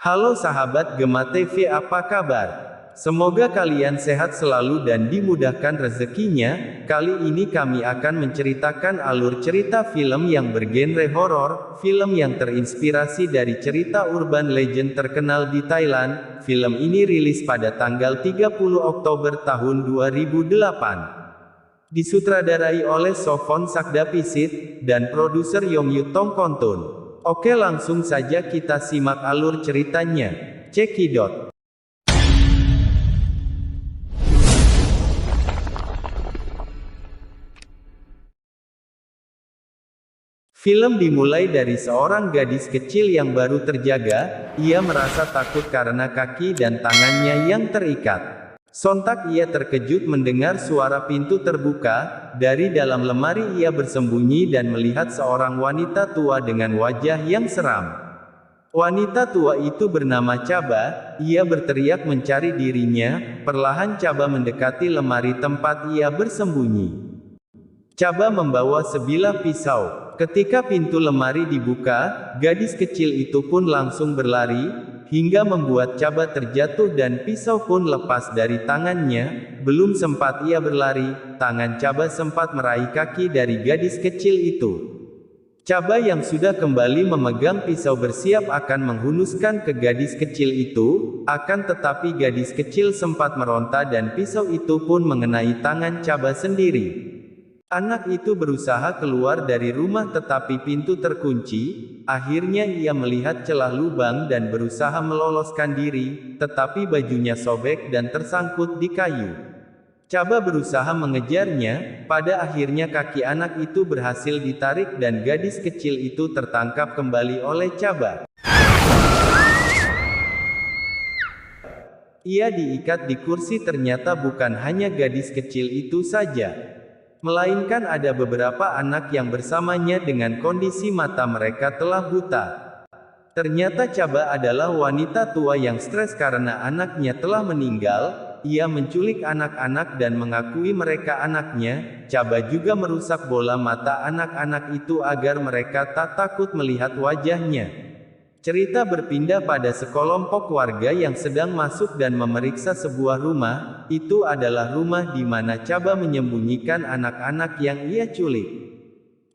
Halo sahabat Gema TV, apa kabar? Semoga kalian sehat selalu dan dimudahkan rezekinya. Kali ini kami akan menceritakan alur cerita film yang bergenre horor, film yang terinspirasi dari cerita urban legend terkenal di Thailand. Film ini rilis pada tanggal 30 Oktober tahun 2008. Disutradarai oleh Sovon Sakdapisit, dan produser Yongyu Tongkontun. Oke, langsung saja kita simak alur ceritanya. Cekidot. Film dimulai dari seorang gadis kecil yang baru terjaga. Ia merasa takut karena kaki dan tangannya yang terikat. Sontak ia terkejut mendengar suara pintu terbuka. Dari dalam lemari ia bersembunyi dan melihat seorang wanita tua dengan wajah yang seram. Wanita tua itu bernama Chaba. Ia berteriak mencari dirinya. Perlahan Chaba mendekati lemari tempat ia bersembunyi. Chaba membawa sebilah pisau. Ketika pintu lemari dibuka, gadis kecil itu pun langsung berlari, hingga membuat Chaba terjatuh dan pisau pun lepas dari tangannya. Belum sempat ia berlari, tangan Chaba sempat meraih kaki dari gadis kecil itu. Chaba yang sudah kembali memegang pisau bersiap akan menghunuskan ke gadis kecil itu, akan tetapi gadis kecil sempat meronta dan pisau itu pun mengenai tangan Chaba sendiri. Anak itu berusaha keluar dari rumah tetapi pintu terkunci. Akhirnya ia melihat celah lubang dan berusaha meloloskan diri, tetapi bajunya sobek dan tersangkut di kayu. Chaba berusaha mengejarnya. Pada akhirnya kaki anak itu berhasil ditarik dan gadis kecil itu tertangkap kembali oleh Chaba. Ia diikat di kursi. Ternyata bukan hanya gadis kecil itu saja, melainkan ada beberapa anak yang bersamanya dengan kondisi mata mereka telah buta. Ternyata Chaba adalah wanita tua yang stres karena anaknya telah meninggal. Ia menculik anak-anak dan mengakui mereka anaknya. Chaba juga merusak bola mata anak-anak itu agar mereka tak takut melihat wajahnya. Cerita berpindah pada sekelompok warga yang sedang masuk dan memeriksa sebuah rumah. Itu adalah rumah di mana Chaba menyembunyikan anak-anak yang ia culik.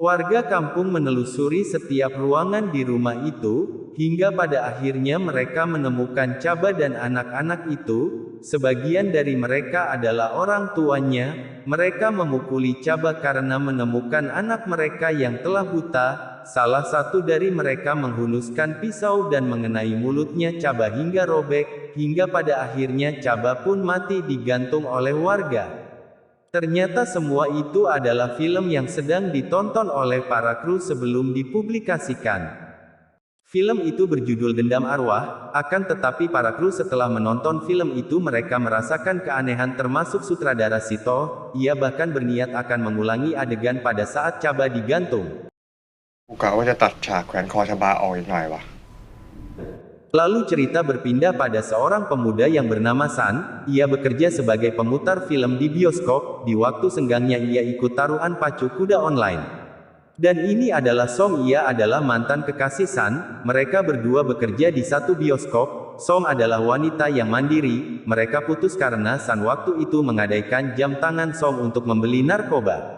Warga kampung menelusuri setiap ruangan di rumah itu, hingga pada akhirnya mereka menemukan Chaba dan anak-anak itu. Sebagian dari mereka adalah orang tuanya. Mereka memukuli Chaba karena menemukan anak mereka yang telah buta. Salah satu dari mereka menghunuskan pisau dan mengenai mulutnya Chaba hingga robek, hingga pada akhirnya Chaba pun mati digantung oleh warga. Ternyata semua itu adalah film yang sedang ditonton oleh para kru sebelum dipublikasikan. Film itu berjudul Dendam Arwah, akan tetapi para kru setelah menonton film itu mereka merasakan keanehan termasuk sutradara Sito. Ia bahkan berniat akan mengulangi adegan pada saat Chaba digantung. กูกะว่าจะตัดฉากแขวนคอชบาออกอีกหน่อยวะ Lalu cerita berpindah pada seorang pemuda yang bernama San. Ia bekerja sebagai pemutar film di bioskop. Di waktu senggangnya ia ikut taruhan pacu kuda online. Dan ini adalah Som. Ia adalah mantan kekasih San. Mereka berdua bekerja di satu bioskop. Som adalah wanita yang mandiri. Mereka putus karena San waktu itu menggadaikan jam tangan Som untuk membeli narkoba.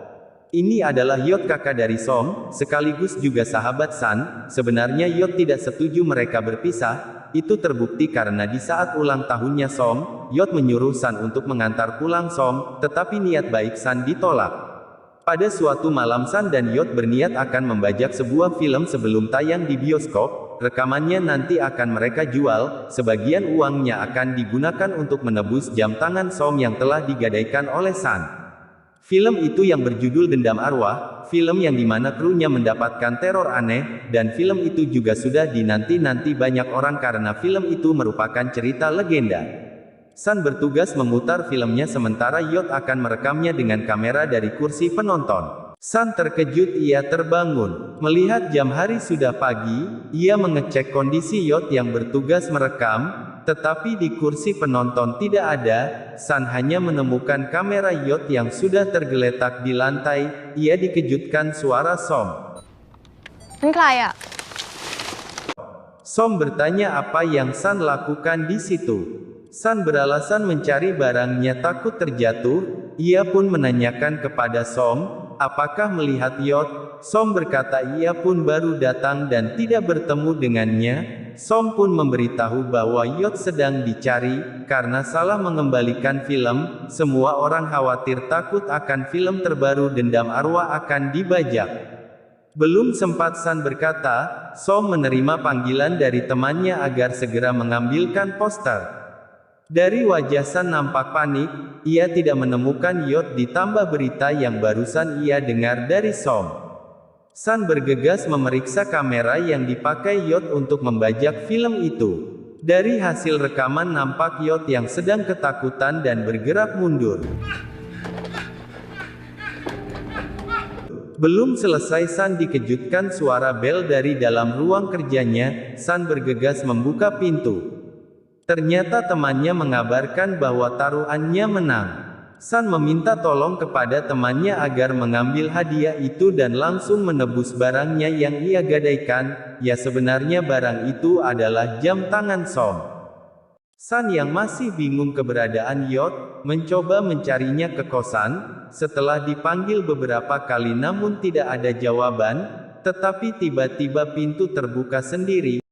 Ini adalah Yot, kakak dari Som, sekaligus juga sahabat San. Sebenarnya Yot tidak setuju mereka berpisah. Itu terbukti karena di saat ulang tahunnya Som, Yot menyuruh San untuk mengantar pulang Som, tetapi niat baik San ditolak. Pada suatu malam San dan Yot berniat akan membajak sebuah film sebelum tayang di bioskop. Rekamannya nanti akan mereka jual. Sebagian uangnya akan digunakan untuk menebus jam tangan Som yang telah digadaikan oleh San. Film itu yang berjudul Dendam Arwah, film yang dimana krunya mendapatkan teror aneh, dan film itu juga sudah dinanti-nanti banyak orang karena film itu merupakan cerita legenda. San bertugas memutar filmnya sementara Yot akan merekamnya dengan kamera dari kursi penonton. San terkejut, ia terbangun. Melihat jam hari sudah pagi, ia mengecek kondisi Yot yang bertugas merekam. Tetapi di kursi penonton tidak ada. San hanya menemukan kamera Yot yang sudah tergeletak di lantai. Ia dikejutkan suara Som. เป็นใครอ่ะ Som Som bertanya apa yang San lakukan di situ. San beralasan mencari barangnya takut terjatuh. Ia pun menanyakan kepada Som, apakah melihat Yot? Som berkata ia pun baru datang dan tidak bertemu dengannya. Som pun memberitahu bahwa Yot sedang dicari, karena salah mengembalikan film. Semua orang khawatir takut akan film terbaru Dendam Arwah akan dibajak. Belum sempat San berkata, Som menerima panggilan dari temannya agar segera mengambilkan poster. Dari wajah San nampak panik, ia tidak menemukan Yot ditambah berita yang barusan ia dengar dari Som. San bergegas memeriksa kamera yang dipakai Yot untuk membajak film itu. Dari hasil rekaman nampak Yot yang sedang ketakutan dan bergerak mundur. Belum selesai San dikejutkan suara bel dari dalam ruang kerjanya. San bergegas membuka pintu. Ternyata temannya mengabarkan bahwa taruhannya menang. San meminta tolong kepada temannya agar mengambil hadiah itu dan langsung menebus barangnya yang ia gadaikan. Ya sebenarnya barang itu adalah jam tangan Som. San yang masih bingung keberadaan Yot, mencoba mencarinya ke kosan. Setelah dipanggil beberapa kali namun tidak ada jawaban, tetapi tiba-tiba pintu terbuka sendiri.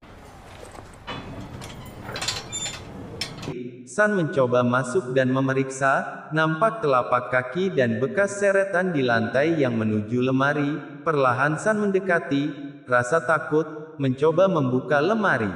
San mencoba masuk dan memeriksa, nampak telapak kaki dan bekas seretan di lantai yang menuju lemari. Perlahan San mendekati, rasa takut, mencoba membuka lemari.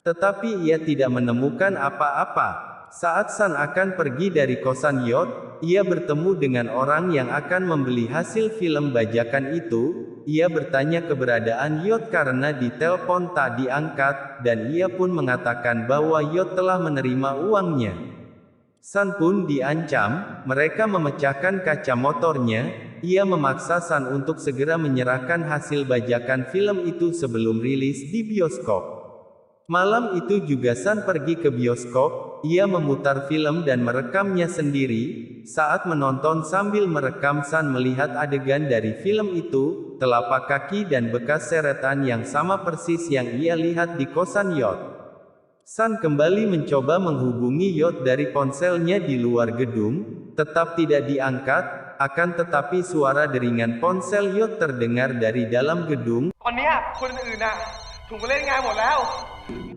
Tetapi ia tidak menemukan apa-apa. Saat San akan pergi dari kosan Yot, ia bertemu dengan orang yang akan membeli hasil film bajakan itu. Ia bertanya keberadaan Yot karena di telepon tak diangkat, dan ia pun mengatakan bahwa Yot telah menerima uangnya. San pun diancam, mereka memecahkan kaca motornya. Ia memaksa San untuk segera menyerahkan hasil bajakan film itu sebelum rilis di bioskop. Malam itu juga San pergi ke bioskop. Ia memutar film dan merekamnya sendiri. Saat menonton sambil merekam, San melihat adegan dari film itu, telapak kaki dan bekas seretan yang sama persis yang ia lihat di kosan Yot. San kembali mencoba menghubungi Yot dari ponselnya di luar gedung, tetap tidak diangkat. Akan tetapi suara deringan ponsel Yot terdengar dari dalam gedung.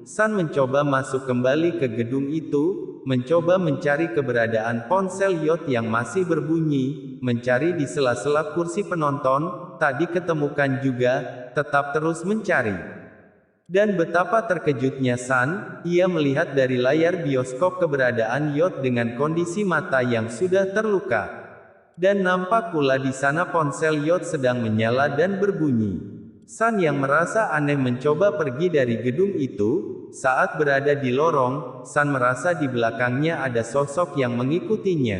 San mencoba masuk kembali ke gedung itu, mencoba mencari keberadaan ponsel Yot yang masih berbunyi, mencari di sela-sela kursi penonton, tak diketemukan juga, tetap terus mencari. Dan betapa terkejutnya San, ia melihat dari layar bioskop keberadaan Yot dengan kondisi mata yang sudah terluka. Dan nampak pula di sana ponsel Yot sedang menyala dan berbunyi. San yang merasa aneh mencoba pergi dari gedung itu. Saat berada di lorong, San merasa di belakangnya ada sosok yang mengikutinya.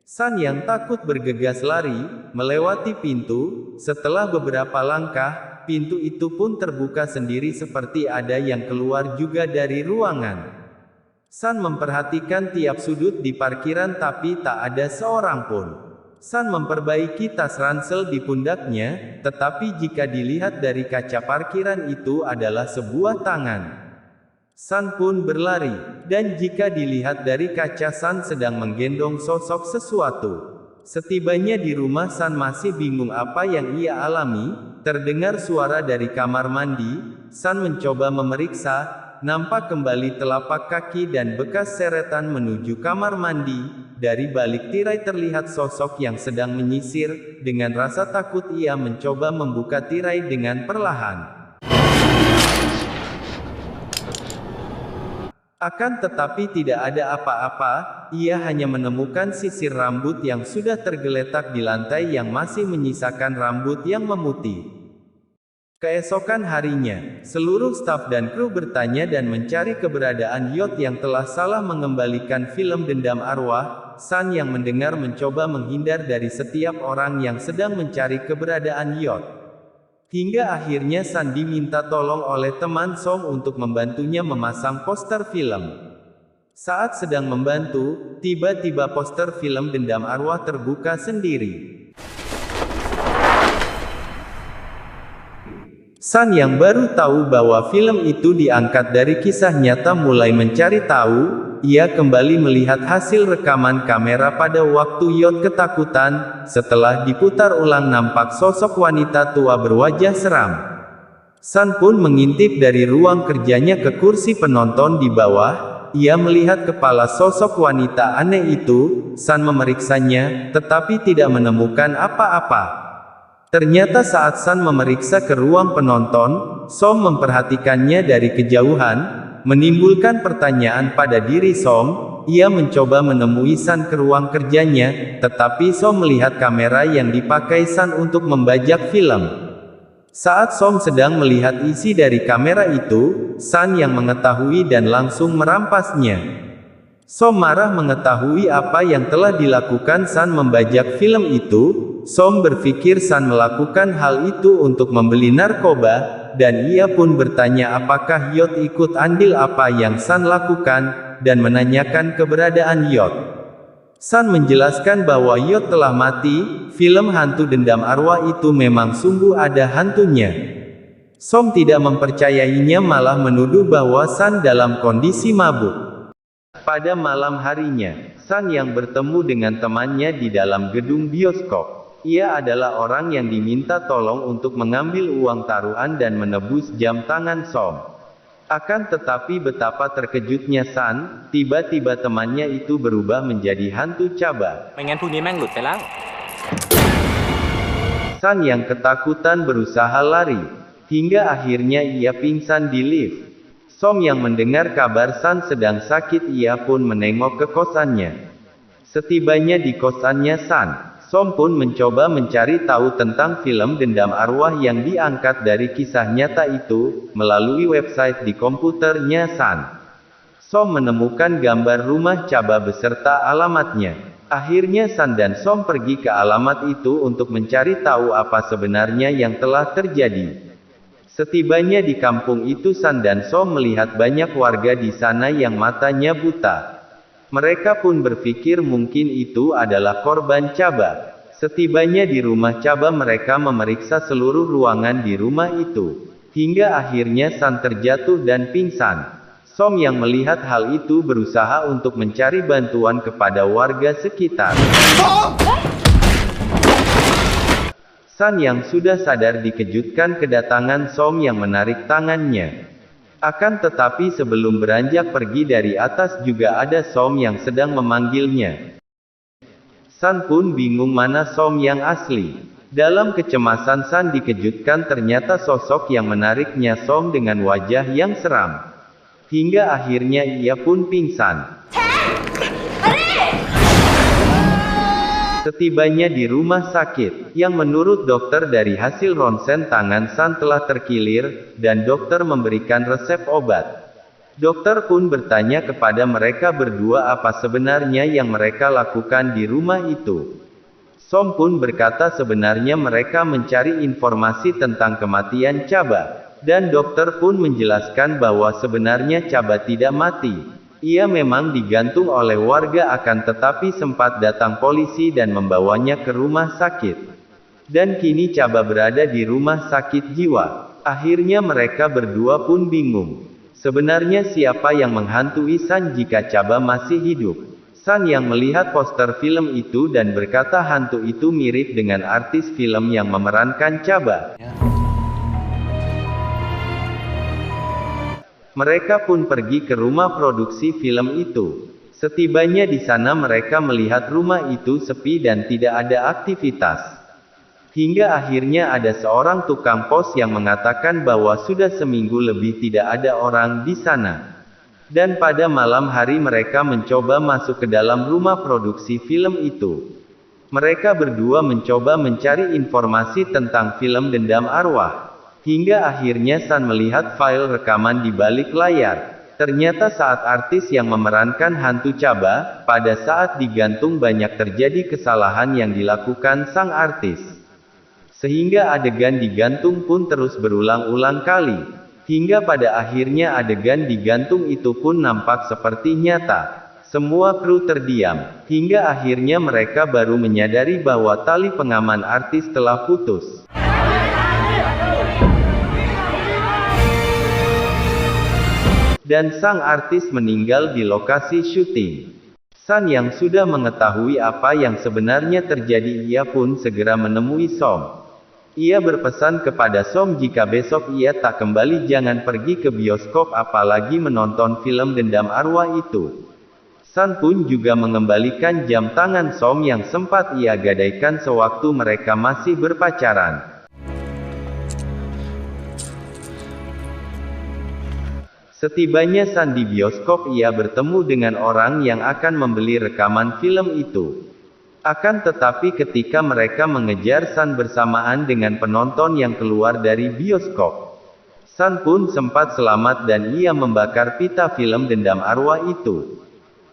San yang takut bergegas lari, melewati pintu. Setelah beberapa langkah, pintu itu pun terbuka sendiri seperti ada yang keluar juga dari ruangan. San memperhatikan tiap sudut di parkiran tapi tak ada seorang pun. San memperbaiki tas ransel di pundaknya, tetapi jika dilihat dari kaca parkiran itu adalah sebuah tangan. San pun berlari, dan jika dilihat dari kaca San sedang menggendong sosok sesuatu. Setibanya di rumah San masih bingung apa yang ia alami, terdengar suara dari kamar mandi. San mencoba memeriksa, nampak kembali telapak kaki dan bekas seretan menuju kamar mandi. Dari balik tirai terlihat sosok yang sedang menyisir. Dengan rasa takut ia mencoba membuka tirai dengan perlahan. Akan tetapi tidak ada apa-apa, ia hanya menemukan sisir rambut yang sudah tergeletak di lantai yang masih menyisakan rambut yang memutih. Keesokan harinya, seluruh staf dan kru bertanya dan mencari keberadaan Yot yang telah salah mengembalikan film Dendam Arwah. San yang mendengar mencoba menghindar dari setiap orang yang sedang mencari keberadaan Yot. Hingga akhirnya San diminta tolong oleh teman Som untuk membantunya memasang poster film. Saat sedang membantu, tiba-tiba poster film Dendam Arwah terbuka sendiri. San yang baru tahu bahwa film itu diangkat dari kisah nyata mulai mencari tahu. Ia kembali melihat hasil rekaman kamera pada waktu Yot ketakutan. Setelah diputar ulang nampak sosok wanita tua berwajah seram. San pun mengintip dari ruang kerjanya ke kursi penonton di bawah. Ia melihat kepala sosok wanita aneh itu. San memeriksanya, tetapi tidak menemukan apa-apa. Ternyata saat San memeriksa ke ruang penonton, Som memperhatikannya dari kejauhan, menimbulkan pertanyaan pada diri Som. Ia mencoba menemui San ke ruang kerjanya, tetapi Som melihat kamera yang dipakai San untuk membajak film. Saat Som sedang melihat isi dari kamera itu, San yang mengetahui dan langsung merampasnya. Som marah mengetahui apa yang telah dilakukan San membajak film itu. Som berpikir San melakukan hal itu untuk membeli narkoba, dan ia pun bertanya apakah Yot ikut andil apa yang San lakukan, dan menanyakan keberadaan Yot. San menjelaskan bahwa Yot telah mati. Film hantu dendam arwah itu memang sungguh ada hantunya. Som tidak mempercayainya, malah menuduh bahwa San dalam kondisi mabuk. Pada malam harinya, San yang bertemu dengan temannya di dalam gedung bioskop. Ia adalah orang yang diminta tolong untuk mengambil uang taruhan dan menebus jam tangan Som. Akan tetapi betapa terkejutnya San, tiba-tiba temannya itu berubah menjadi hantu Caba. ไม่งั้นพรุ่งนี้แม่งหลุดไปแล้ว San yang ketakutan berusaha lari, hingga akhirnya ia pingsan di lift. Som yang mendengar kabar San sedang sakit, ia pun menengok ke kosannya. Setibanya di kosannya San, Som pun mencoba mencari tahu tentang film dendam arwah yang diangkat dari kisah nyata itu, melalui website di komputernya San. Som menemukan gambar rumah Caba beserta alamatnya. Akhirnya San dan Som pergi ke alamat itu untuk mencari tahu apa sebenarnya yang telah terjadi. Setibanya di kampung itu San dan Som melihat banyak warga di sana yang matanya buta. Mereka pun berpikir mungkin itu adalah korban Caba. Setibanya di rumah Caba mereka memeriksa seluruh ruangan di rumah itu. Hingga akhirnya San terjatuh dan pingsan. Som yang melihat hal itu berusaha untuk mencari bantuan kepada warga sekitar. San yang sudah sadar dikejutkan kedatangan Som yang menarik tangannya. Akan tetapi sebelum beranjak pergi dari atas juga ada Som yang sedang memanggilnya. San pun bingung mana Som yang asli. Dalam kecemasan San dikejutkan ternyata sosok yang menariknya Som dengan wajah yang seram. Hingga akhirnya ia pun pingsan. Setibanya di rumah sakit, yang menurut dokter dari hasil ronsen tangan San telah terkilir, dan dokter memberikan resep obat. Dokter pun bertanya kepada mereka berdua apa sebenarnya yang mereka lakukan di rumah itu. Som pun berkata sebenarnya mereka mencari informasi tentang kematian Caba, dan dokter pun menjelaskan bahwa sebenarnya Caba tidak mati. Ia memang digantung oleh warga akan tetapi sempat datang polisi dan membawanya ke rumah sakit. Dan kini Caba berada di rumah sakit jiwa. Akhirnya mereka berdua pun bingung. Sebenarnya siapa yang menghantui San jika Caba masih hidup? San yang melihat poster film itu dan berkata hantu itu mirip dengan artis film yang memerankan Caba. Mereka pun pergi ke rumah produksi film itu. Setibanya di sana mereka melihat rumah itu sepi dan tidak ada aktivitas. Hingga akhirnya ada seorang tukang pos yang mengatakan bahwa sudah seminggu lebih tidak ada orang di sana. Dan pada malam hari mereka mencoba masuk ke dalam rumah produksi film itu. Mereka berdua mencoba mencari informasi tentang film dendam arwah. Hingga akhirnya San melihat file rekaman di balik layar. Ternyata saat artis yang memerankan hantu Caba, pada saat digantung banyak terjadi kesalahan yang dilakukan sang artis. Sehingga adegan digantung pun terus berulang-ulang kali. Hingga pada akhirnya adegan digantung itu pun nampak seperti nyata. Semua kru terdiam. Hingga akhirnya mereka baru menyadari bahwa tali pengaman artis telah putus. dan sang artis meninggal di lokasi syuting. Sun yang sudah mengetahui apa yang sebenarnya terjadi, ia pun segera menemui Som. Ia berpesan kepada Som jika besok ia tak kembali jangan pergi ke bioskop apalagi menonton film Dendam Arwah itu. Sun pun juga mengembalikan jam tangan Som yang sempat ia gadaikan sewaktu mereka masih berpacaran. Setibanya Sun di bioskop, ia bertemu dengan orang yang akan membeli rekaman film itu. Akan tetapi ketika mereka mengejar Sun bersamaan dengan penonton yang keluar dari bioskop, Sun pun sempat selamat dan ia membakar pita film Dendam Arwah itu.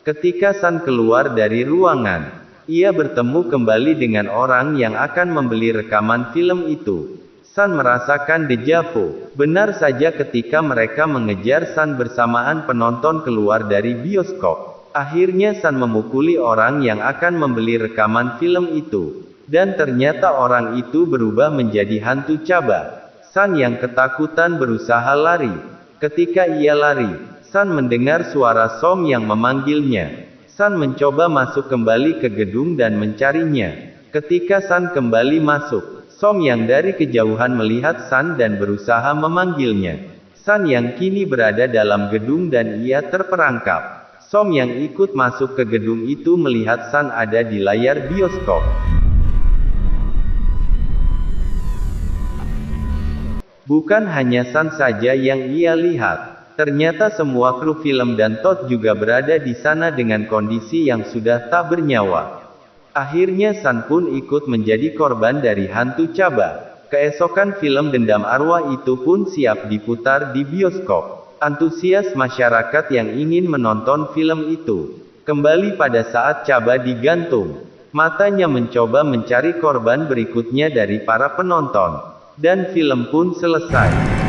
Ketika Sun keluar dari ruangan, ia bertemu kembali dengan orang yang akan membeli rekaman film itu. Sun merasakan deja vu. Benar saja ketika mereka mengejar Sun bersamaan penonton keluar dari bioskop. Akhirnya Sun memukuli orang yang akan membeli rekaman film itu. Dan ternyata orang itu berubah menjadi hantu Chaba. Sun yang ketakutan berusaha lari. Ketika ia lari, Sun mendengar suara Som yang memanggilnya. Sun mencoba masuk kembali ke gedung dan mencarinya. Ketika Sun kembali masuk, Som yang dari kejauhan melihat Sun dan berusaha memanggilnya. Sun yang kini berada dalam gedung dan ia terperangkap. Som yang ikut masuk ke gedung itu melihat Sun ada di layar bioskop. Bukan hanya Sun saja yang ia lihat. Ternyata semua kru film dan Todd juga berada di sana dengan kondisi yang sudah tak bernyawa. Akhirnya Sun pun ikut menjadi korban dari hantu Chaba. Keesokan film Dendam Arwah itu pun siap diputar di bioskop. Antusias masyarakat yang ingin menonton film itu kembali pada saat Chaba digantung. Matanya mencoba mencari korban berikutnya dari para penonton. Dan film pun selesai.